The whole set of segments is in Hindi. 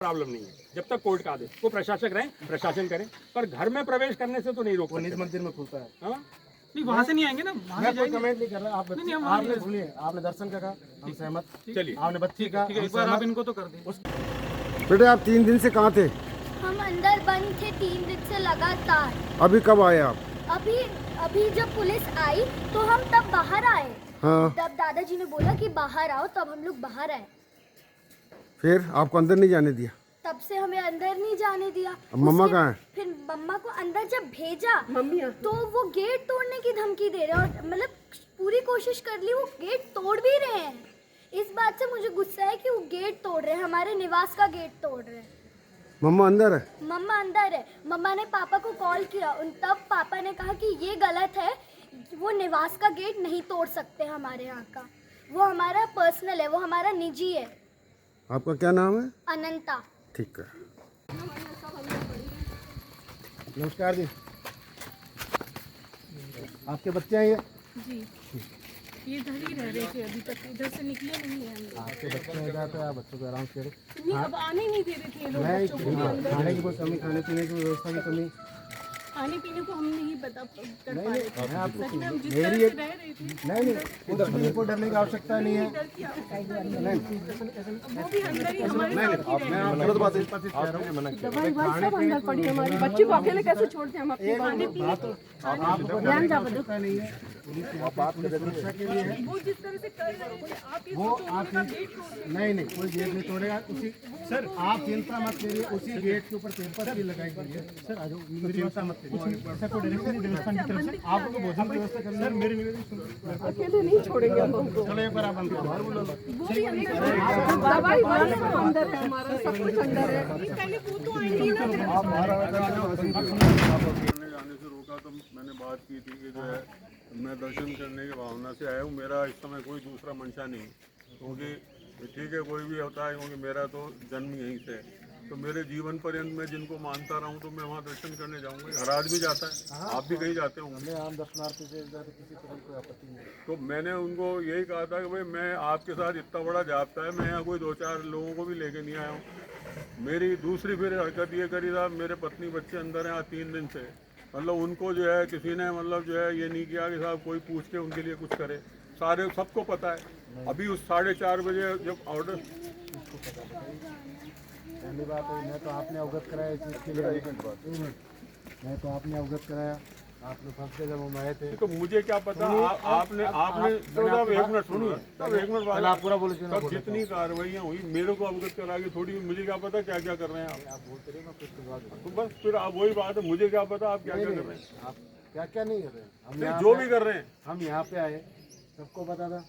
प्रॉब्लम नहीं है, जब तक कोर्ट का आदेश, वो प्रशासक रहे, प्रशासन करे, पर घर में प्रवेश करने से तो नहीं रोक सकते। मंदिर में खुलता है। हाँ? नहीं वहाँ से नहीं आएंगे ना, वहाँ मैं से कोई जाएंगे। कमेंट नहीं कर रहा, आपने सुनिए, आपने दर्शन का कहा, हम सहमत। चलिए आपने बच्ची का, ठीक है, एक बार आप इनको तो कर दें। बेटे आप 3 दिन से कहाँ थे? हम अंदर बंद थे 3 दिन से लगातार। अभी कब आए आप? अभी जब पुलिस आई तो हम तब बाहर आए। हाँ, तब दादाजी ने बोला कि बाहर आओ, तब हम लोग बाहर आए। फिर आपको अंदर नहीं जाने दिया? तब से हमें अंदर नहीं जाने दिया। अब मम्मा उसके- कहाँ है? फिर मम्मा को अंदर जब भेजा तो वो गेट तोड़ने की धमकी दे रहे हैं, और मतलब पूरी कोशिश कर ली, वो गेट तोड़ भी रहे हैं। इस बात से मुझे गुस्सा है कि वो गेट तोड़ रहे हैं, हमारे निवास का गेट तोड़ रहे हैं। मम्मा अंदर है? मम्मा अंदर है। मम्मा ने पापा को कॉल किया, तब पापा ने कहा कि ये गलत है, वो निवास का गेट नहीं तोड़ सकते हमारे यहाँ का, वो हमारा पर्सनल है, वो हमारा निजी है। आपका क्या नाम है? अनंता। ठीक है। नमस्कार जी, आपके बच्चे हैं ये? जी, ये इधर ही रह रहे थे अभी तक, इधर से निकले नहीं हैं हम लोग। आपके बच्चे हैं इधर, तो आप बच्चों को आराम से करो। नहीं, अब आने नहीं दे रहे थे ये लोग मैं बच्चों को भी अंदर। खाने की कोई कमी, खाने पीने की व्यवस्था की कमी खाने पीने को हम नहीं बता कर पा रहे थे। मैं आपको सच में हम जिस मेरी तरह से एक रह रहे थे, नहीं उधर कोई डरने की आवश्यकता नहीं है। डर की आवश्यकता नहीं है। नहीं वो भी अंदर ही हमारे साथ ही रह मैं रहे आपको तो बात इस पर कह रहा हूँ। दवाई ववाई सब अंदर पड़ी है हमारी। बच्ची को अकेले कैसे छोड़ते हैं हम अपने खाने पीने आपको डरने की आवश्यकता नहीं है। पुलिस सुरक्षा के लिए है। वो जिस तरह से कर रहे थे, आप ये वो सोचो आप उनका गेट तोड़ रहे हैं। नहीं कोई गेट नहीं तोड़ेगा। उसी सर आप चिंता मत करिए, उसी गेट के ऊपर पेपर भी लगाई गई है। सर आ जाओ, चिंता मत करिए। ऐसा कोई डायरेक्शन नहीं देवस्थान की तरफ से आपको भोजन की व्यवस्था करनी है। सर मेरी निवेदन अकेले नहीं छोड़ेंगे हम उनको। चलो एक बार आप अंदर बाहर बोलो। वो भी अंदर दवाई ववाई सब अंदर है, हमारा सब कुछ अंदर है। पहले वो तो आएंगे ना। करने जाने से रोका तो मैंने बात की थी कि जो है मैं दर्शन करने की भावना से आया हूँ। मेरा इस समय कोई दूसरा मंशा नहीं, क्योंकि ठीक है कोई भी होता है, क्योंकि मेरा तो जन्म यहीं से है। तो मेरे जीवन पर्यंत मैं जिनको मानता रहा हूँ तो मैं वहाँ दर्शन करने जाऊँगा। हर आदमी जाता है, आप भी कहीं जाते होंगे। आम दर्शनार्थी से किसी तरह की कोई आपत्ति नहीं है। तो मैंने उनको यही कहा था कि भाई मैं आपके साथ इतना बड़ा जाप्ता है, मैं यहाँ कोई 2-4 लोगों को भी लेके नहीं आया हूँ। मेरी दूसरी फिर हरकत ये करी था, मेरे पत्नी बच्चे अंदर हैं 3 दिन से, मतलब उनको जो है किसी ने मतलब जो है ये नहीं किया कि साहब कोई पूछ के उनके लिए कुछ करे। सारे सबको पता है। अभी उस 4:30 बजे जब ऑर्डर, पहली बात है, मैं तो आपने अवगत कराया इस चीज़ के लिए। मैं तो आपने अवगत कराया, आपने फंस के जब हम आए थे। तो मुझे क्या पता आपने तो जब 1 मिनट सुनो, तब 1 मिनट बाद आप पूरा बोले तब जितनी कार्रवाइयाँ हुई मेरे को अवगत करा के थोड़ी, मुझे क्या पता क्या क्या कर रहे हैं आप। बोलते रहे ना कुछ तो बात तो बस फिर आप वही बात है, मुझे क्या पता आप क्या क्या कर रहे हैं। आप क्या नहीं कर रहे हैं। हम नहीं, यहाँ जो पे- भी कर रहे हैं हम यहाँ पे आए, सबको पता था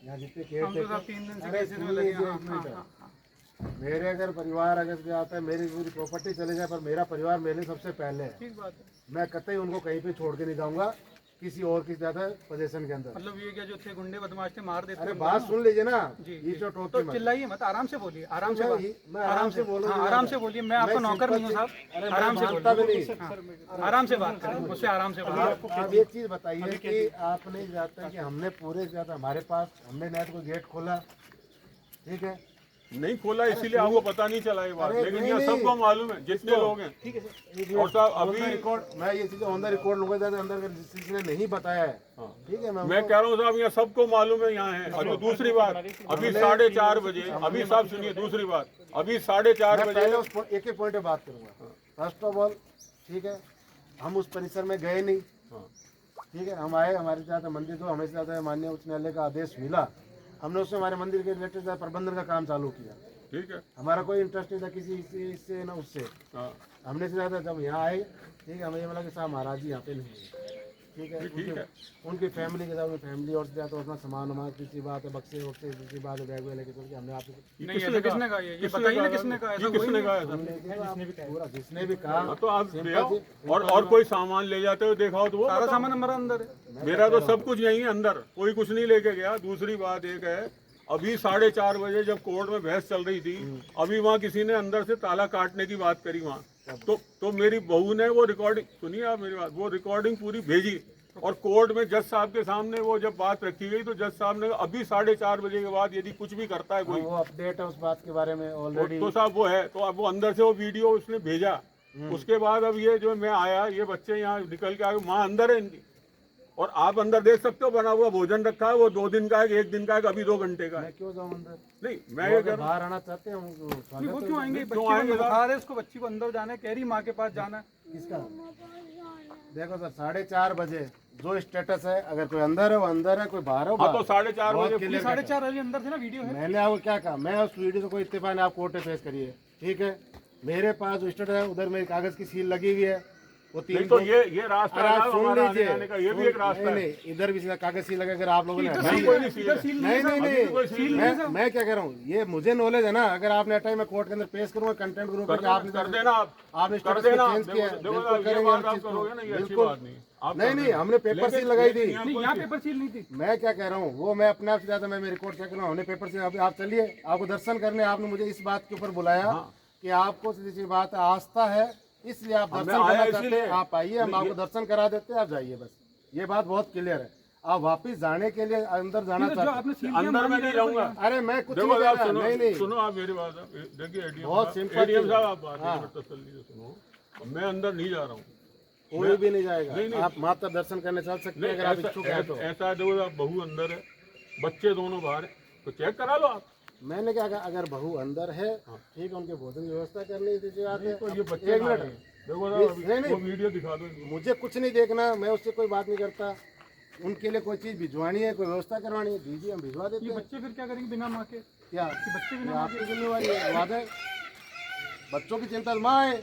यहाँ जितने हम तो केयर साहब 3 दिन से अरे बेचने में सुन लगे। लीजिए हाँ, एक मिनट। हाँ, हाँ। मेरे अगर परिवार अगर से आता है, मेरी पूरी प्रॉपर्टी चले जाए, पर मेरा परिवार मेरे सबसे पहले है। ठीक बात है। मैं कतई उनको कहीं पे छोड़ के नहीं जाऊंगा किसी और की ज्यादा पोजीशन के अंदर। मतलब ये क्या जो थे गुंडे बदमाश थे मार देते अरे हैं बात सुन लीजिए ना, जी, ये जी। जो टोक तो मत। चिल्लाइए मत, आराम से बोलिए, आराम से मैं आराम से बोल रहा हूँ। हाँ, आराम से बोलिए। मैं आपका नौकर नहीं हूँ साहब, अरे आराम से मानता भी बोलिए। नहीं। हाँ, आराम से बात करें मुझसे, आराम से बात। आप एक चीज बताइए कि आपने जाता है कि हमने पूरे ज्यादा हमारे पास, हमने नेट को गेट खोला, ठीक है, नहीं खोला, इसीलिए आपको पता नहीं चला ये बात, अरे लेकिन नहीं, यहाँ नहीं। सबको मालूम है जितने लोग हैं। ठीक है और साहब अभी रिकॉर्ड, मैं ये चीजें ऑन द रिकॉर्ड लूंगा, ज्यादा अंदर अगर किसी ने नहीं बताया है, ठीक है, मैं कह रहा हूँ साहब यहाँ सबको मालूम है यहाँ है। और दूसरी बात, अभी 4:30 बजे, अभी साहब सुनिए दूसरी बात, अभी 4:30 मैं पहले बजे उस एक पॉइंट पे बात करूंगा। फर्स्ट ऑफ ऑल, ठीक है, हम उस परिसर में गए नहीं, ठीक है, हम आए, हमारे ज्यादा मंदिर तो हमें ज्यादा माननीय उच्च न्यायालय का आदेश मिला, हमने उससे हमारे मंदिर के रिलेटेड प्रबंधन का काम चालू किया। ठीक है। हमारा कोई इंटरेस्ट नहीं था किसी इससे ना उससे। हाँ, हमने से ज्यादा जब यहाँ आए, ठीक है, हमें ये मिला कि साहब महाराज जी यहाँ पे नहीं है, ठीक है, ठीक है। उनकी फैमिली के साथ, उनकी फैमिली और से ज्यादा तो अपना सामान वामान किसी बात है, बक्से वक्से किसी बात है, बैग वैग लेके चल के हमने आपसे नहीं, ऐसा किसने कहा? ये बताइए ना किसने कहा? ऐसा ये किसने कहा है सर? पूरा जिसने भी कहा, हाँ, तो आप ले आओ। और कोई सामान ले जाते हो देखा हो तो वो सारा बताओ। सामान हमारा अंदर है। मेरा तो सब कुछ यहीं है अंदर, कोई कुछ नहीं लेके गया। दूसरी बात एक है, अभी 4:30 बजे जब कोर्ट में बहस चल रही थी, अभी वहाँ किसी ने अंदर से ताला काटने की बात करी वहाँ, तो मेरी बहू ने वो रिकॉर्डिंग सुनिए आप मेरी बात, वो रिकॉर्डिंग पूरी भेजी और कोर्ट में जज साहब के सामने वो जब बात रखी गई तो जज साहब ने अभी 4:30 बजे के बाद यदि कुछ भी करता है कोई वो अपडेट है उस बात के बारे में ऑलरेडी। तो साहब वो है, तो अब वो अंदर से वो वीडियो उसने भेजा, उसके बाद अब ये जो मैं आया, ये बच्चे यहाँ निकल के आए, माँ अंदर है इनकी, और आप अंदर देख सकते हो बना हुआ भोजन रखा है, वो 2 दिन का है, 1 दिन का है, कभी 2 घंटे का है। मैं क्यों जाऊँ अंदर? नहीं मैं ये कह रहा हूँ, बाहर आना चाहते हैं हम नहीं, वो स्वागत क्यों है। आएंगे? क्यों बच्ची आएंगे को साहब? बुखार है, उसको बच्ची को अंदर जाना है, कह रही माँ के पास जाना है। किसका? देखो सर 4:30 बजे जो स्टेटस है, अगर कोई अंदर है वो अंदर है, कोई बाहर है वो हाँ तो बाहर। 4:30 बहुत बजे clear 4:30 बजे अंदर थे ना, वीडियो है। मैंने आपको क्या कहा, मैं उस वीडियो से कोई इत्तेफाक नहीं, आप कोर्ट में पेश करिए, ठीक है। मेरे पास जो स्टेटस है उधर मेरे कागज की सील लगी हुई है, वो 3 नहीं तो ये रास्ता अरे है आप ना सुन हमारा आने लीजिए, जाने का, ये भी एक रास्ता है। नहीं इधर भी कागज सील लगा, अगर आप लोगों ने इधर हटाई सील है। है, इधर सील नहीं है, नहीं कोई सील नहीं मैं क्या कह रहा हूँ, ये मुझे नॉलेज है ना, अगर आपने हटाई मैं कोर्ट के अंदर पेश करूंगा, कंटेंट ग्रुप में आपने कर देना आप, आपने कर स्टेटस देना। चेंज किया है, देखो बिल्कुल साहब, ये करेंगे बात हम आप चीज को। करोगे ना, ये अच्छी बिल्कुल बात नहीं। आप नहीं कर नहीं देना। हमने पेपर लेकिन- सील लगाई थी। लेकिन नहीं, यहाँ पेपर सील नहीं थी। मैं क्या कह रहा हूँ, वो मैं अपने आप से ज्यादा मैं रिकॉर्ड चेक कर रहा हूँ, हमने पेपर से अभी आप चलिए, आपको दर्शन करने आपने मुझे इस बात के ऊपर बुलाया कि आपको सीधी सी बात है, आस्था है, इसलिए आप दर्शन आया करना चाहते इसीलिए। हैं, आप आइए, हम आपको दर्शन करा देते हैं, आप जाइए, बस ये बात बहुत क्लियर है। आप वापिस जाने के लिए अंदर जाना नहीं तो जो चाहते आपने सील किया, अंदर मान में नहीं नहीं रहे तो जाऊंगा। अरे मैं कुछ देखो नहीं कह आप रहा, सुनो, नहीं नहीं सुनो आप मेरी बात, देखिए एडीएम बहुत सिंपल एडीएम चीज़ साहब है। आप बात हाँ। तसल्ली से सुनो, मैं अंदर नहीं जा रहा हूँ। कोई भी नहीं जाएगा, नहीं, नहीं। आप मात्र दर्शन करने चल सकते हैं, अगर आप इच्छुक हैं तो। ऐसा देखो आप, बहू अंदर है, बच्चे दोनों बाहर है, तो चेक करा लो आप। मैंने क्या कहा, अगर बहू अंदर है ठीक है, उनके भोजन की व्यवस्था करनी दीजिए आके। तो ये बच्चे एक कहाँ मिनट, हैं? देखो नहीं, साहब, नहीं। वो वीडियो दिखा दो इनको। मुझे कुछ नहीं देखना, मैं उससे कोई बात नहीं करता, उनके लिए कोई चीज़ भिजवानी है, कोई व्यवस्था करवानी है, दीजिए, हम भिजवा देते ये हैं। बच्चे फिर क्या करेंगे बिना माँ के? क्या बच्चे ये बिना आपकी जिम्मेवारी है, वादा है। बच्चों की चिंता माँ है,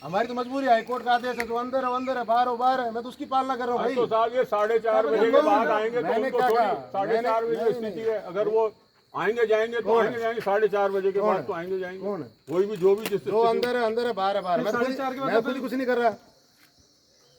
हमारी तो मजबूरी है, हाईकोर्ट का आदेश है, जो अंदर है वो अंदर है, बाहर हो बाहर है, मैं तो उसकी पालना कर रहा हूँ हाँ, तो भाई। साहब ये 4:30 बजे के बाद आएंगे तो मैंने उनको क्या थोड़ी कहा? 4:30 बजे की नहीं, स्थिति है, अगर वो आएंगे जाएंगे तो आएंगे जाएंगे, 4:30 बजे के बाद तो आएंगे जाएंगे। कौन है? कोई भी जो भी जिस जो अंदर है बाहर है बाहर। मैं तो खुद 4:30 के बाद मैं खुद ही कुछ नहीं कर रहा,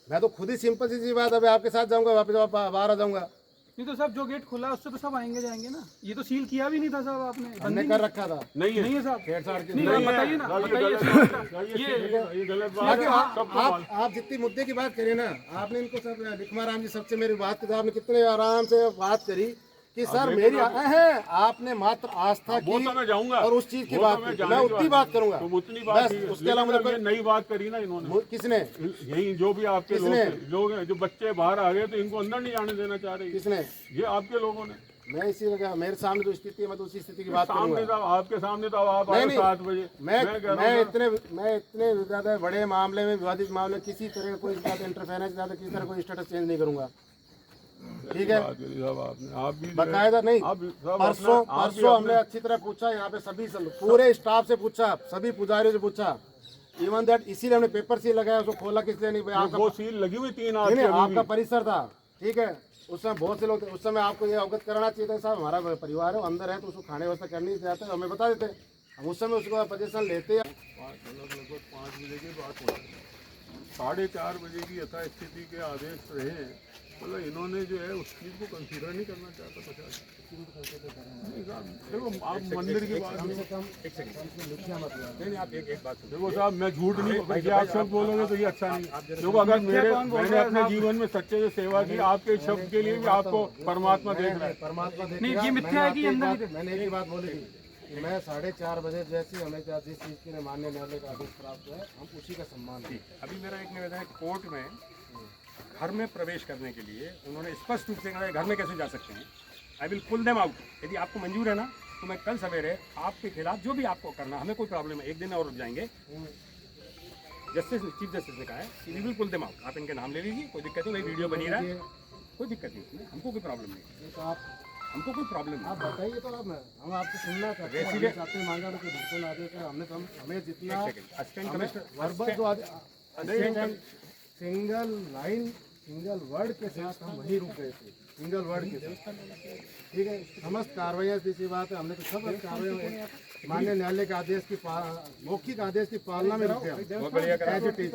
मैं तो खुद ही सिंपल सी बात, अभी आपके साथ जाऊंगा, वापस बाहर आ जाऊंगा। नहीं तो साहब जो गेट खुला है उससे तो सब आएंगे जाएंगे ना, ये तो सील किया भी नहीं था साहब आपने। हमने कर रखा था नहीं नहीं है, है साहब, छेड़छाड़ की। नहीं नहीं आप है, बताइए ना, ये बताइए गलत ये गलत बात आगे है, सबको आप जितनी मुद्दे की बात करिए ना, आपने इनको सब लिखमाराम जी सबसे मेरी बात की, तो आपने कितने आराम से बात करी कि सर मेरी है, आपने मात्र आस्था वो की तो मैं जाऊंगा और उस चीज की वो तो बात मैं की, जाने मैं की उतनी बात करूंगा, तो उतनी बात बस ठीक है। उसके अलावा लेकिन मुझे अब ये नई बात करी ना इन्होंने, किसने यही जो भी आपके किसने? लोग हैं, जो बच्चे बाहर आ गए तो इनको अंदर नहीं आने देना चाह रही, किसने ये आपके लोगों ने। मैं इसी लगा, मेरे सामने जो स्थिति है मैं तो उसी स्थिति की बात सामने करूंगा। तो आपके सामने तो आप नहीं, आए नहीं। 7 बजे, मैं कह रहा हूँ इतने ज्यादा बड़े मामले में, विवादित मामले में किसी तरह कोई ज्यादा इंटरफेरेंस, ज्यादा किसी तरह कोई स्टेटस चेंज नहीं करूंगा, ठीक है। बात करी साहब आपने, आप भी जो है- बकायदा नहीं, आप भी- साहब परसों अपना- आप भी परसों अपने- हमने अच्छी तरह पूछा, यहाँ पे सभी पूरे स्टाफ से पूछा, सभी पुजारियों से पूछा, इवन दैट इसीलिए हमने पेपर सील लगाया, उसको खोला किस लिए नहीं भाई, आपका वो सील लगी हुई 3 नहीं, नहीं, आपके आपका परिसर था, ठीक है। उस समय बहुत से लोग थे, उस समय आपको ये अवगत कराना चाहिए था, साहब हमारा परिवार है, वो अंदर है, तो उसको खाने व्यवस्था करनी चाहते हमें बता देते, हम उस समय उसको पोजीशन लेते। लगभग 5 बजे की बात हो 4:30 बजे की यथास्थिति के आदेश रहे हैं, मतलब इन्होंने जो है उस चीज़ को कंसीडर नहीं करना चाहता प्रशासन। नहीं साहब, देखो आप मंदिर की बात नहीं, नहीं आप एक बात सुनो। देखो साहब मैं झूठ नहीं, ये आप शब्द बोलोगे तो ये अच्छा नहीं। देखो अगर मैंने अपने जीवन में सच्चे से सेवा की, आपके शब्द के लिए भी आपको परमात्मा देख रहा है। परमात्मा देख नहीं, रहा ये है। मिथ्या है कि अंदर ही थे। मैंने एक ही बात बोली थी कि मैं 4:30 बजे जैसे हमें जिस चीज़ के लिए मान्य न्यायालय का आदेश प्राप्त हुआ है, हम उसी का सम्मान करें। अभी मेरा एक निवेदन है, कोर्ट में घर में प्रवेश करने के लिए उन्होंने स्पष्ट रूप से कहा है, घर में कैसे जा सकते हैं, I will pull them out. यदि आपको मंजूर है ना, तो मैं कल सवेरे आपके खिलाफ जो भी आपको करना, हमें कोई प्रॉब्लम है, 1 दिन और रुक जाएंगे। जस्टिस चीफ जस्टिस ने कहा है कि we will pull them out, आप इनके नाम ले लीजिए, कोई दिक्कत नहीं, वीडियो बनी रहा है, कोई दिक्कत नहीं उसमें, हमको कोई प्रॉब्लम नहीं, तो आप हमको कोई प्रॉब्लम नहीं। बताइए, तो आप हम आपसे सुनना चाहते हैं, इसीलिए- हमने आपसे मांगा तो कोई बिल्कुल आदेश है, हमने तो हमें जितना असिस्टेंट कमिश्नर वर्बल जो सिंगल लाइन सिंगल वर्ड के साथ हम वहीं रुक गए थे, सिंगल वर्ड के साथ, ठीक है। समस्त कार्रवाइयाँ ऐसी बात है, हमने तो सब कार्रवाई माननीय न्यायालय के आदेश की मौखिक आदेश की पालना में रुके हम। As it is।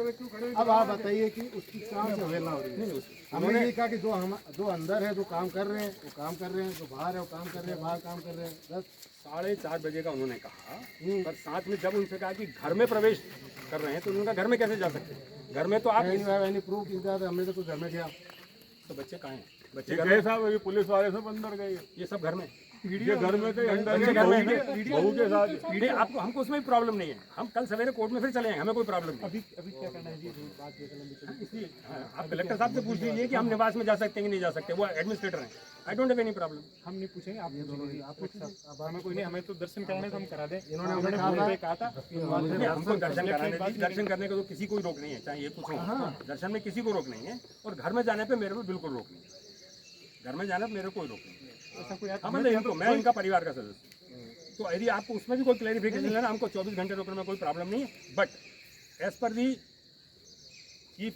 अब आप बताइए कि उसकी कहाँ से अवहेलना हो रही है। हमने ये कहा कि जो अंदर है, जो काम कर रहे हैं वो काम कर रहे हैं, जो बाहर है वो काम कर रहे हैं, बाहर काम कर रहे हैं, बस 4:30 बजे का उन्होंने कहा, पर साथ में जब उनसे कहा कि घर में प्रवेश कर रहे हैं, तो उन्होंने कहा घर में कैसे जा सकते हैं। घर में तो आप एनी प्रूफ इनका हमने तो कुछ घर में किया। तो बच्चे कहाँ हैं? बच्चे ये घर में, कैसा ये पुलिस वाले सब अंदर गए, ये सब घर में। ये घर में थे अंदर बच्चे गए, घर में बहू के साथ। नहीं, आपको हमको उसमें भी प्रॉब्लम नहीं है, हम कल सवेरे कोर्ट में फिर चले जाएंगे, हमें कोई प्रॉब्लम नहीं। अभी क्या करना है जी? बात ये लंबी इसलिए आप कलेक्टर साहब से पूछ लीजिए कि हम निवास में जा सकते हैं कि नहीं जा सकते, वो एडमिनिस्ट्रेटर हैं। I don't have any problem. हम नहीं पूछेंगे, आप हमें कोई नहीं, हमें तो दर्शन कराने तो हम करा दें। इन्होंने उन्होंने कहा कहा था हमको दर्शन कराने दीजिए, दर्शन करने को तो किसी को रोक नहीं है, चाहे ये कुछ हो, दर्शन में किसी को रोक नहीं है। और घर में जाने पे मेरे को बिल्कुल रोक नहीं है, घर में जाने पे मेरे को कोई रोक नहीं है। ऐसा कोई हाँ, मतलब इनको, मैं इनका परिवार का सदस्य हूँ। तो यदि आपको उसमें भी कोई क्लैरिफिकेशन लेना, हमको 24 घंटे रोकने में कोई प्रॉब्लम नहीं है। But as per the chief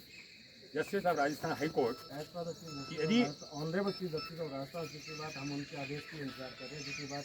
justice of Rajasthan high court, यदि honourable chief justice of Rajasthan, जिसकी बात हम उनके आदेश की इंतजार कर रहे हैं, जिसकी बात